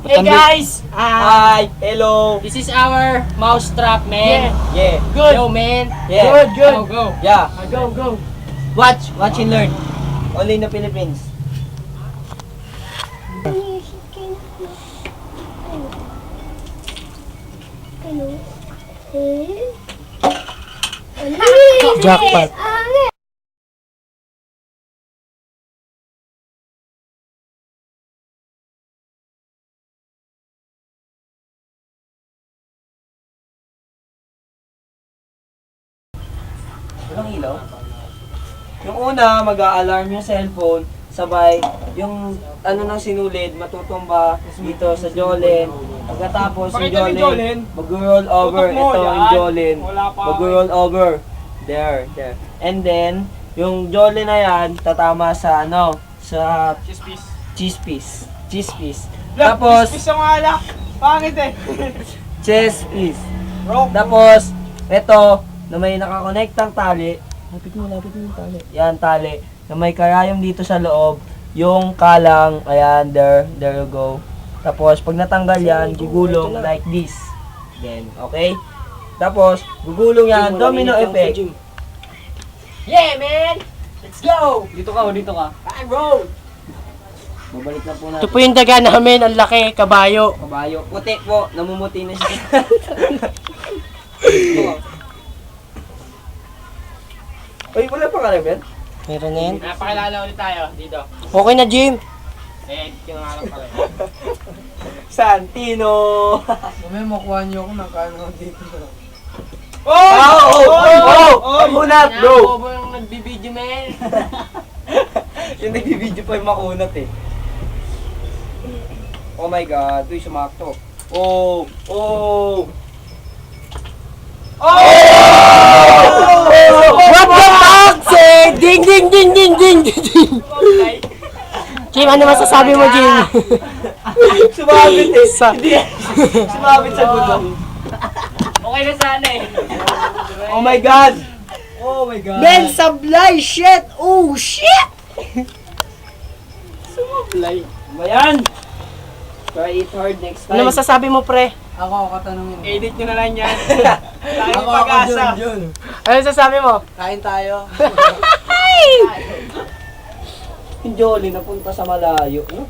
Hey guys! Hi! Hello! This is our mouse trap, man. Yeah! Good. Yo, man. Yeah! Go, go. Yeah! Go. Watch and learn. Only in the Philippines. Jackpot. Walang ilaw? Yung una, mag-a-alarm yung cellphone, sabay, yung ano nang sinulid, matutumba dito sa Jolene. Pagkatapos yung Jolene, mag-roll over. Ito yung Jolene, mag-roll over. There. And then, yung Jolene na yan, tatama sa ano, sa cheese piece. Tapos, Piece ang alak. Pangit eh. chest piece. Bro. Tapos, ito, na may nakakonektang tali. Lapit mo yung tali. Yan, tali. Na may karayom dito sa loob. Yung kalang, ayan, there you go. Tapos, pag natanggal yan, gugulong like this. Then, okay? Tapos, gugulong yan, domino effect. Yeah, man. Let's go. Dito ka. Time roll. Babalik na po natin. Ito po yung daga namin. Ang laki, kabayo. Kabayo. Puti po, namumuti na siya. Uy, wala pa ka rin, Ben? Meron na yan. Napakilala ulit tayo dito. Okay na, Jim. Eh, kinangalan pala. Santino! May makuha niyo ako ng kano dito. Makunat, bro! Bobo yung nagbibideo, man. Yung nagbibideo pa yung makunat eh. Oh my God, uy, sumakto. Oh! What the fuck, say? Ding. Jim, ano masasabi mo, Jim? Sumabit eh. Sumabit sa gulong. Okay na sana eh. Oh my God! Ben, sablay, shit! Oh, shit! Sumablay. Bayan! Try it hard next time. Ano masasabi mo, pre? Ako katanungin. Edit nyo na lang yan. Tayo Ako, pag-asa. Ano masasabi mo? Kain tayo. Yung Jolly napunta sa malayo, no?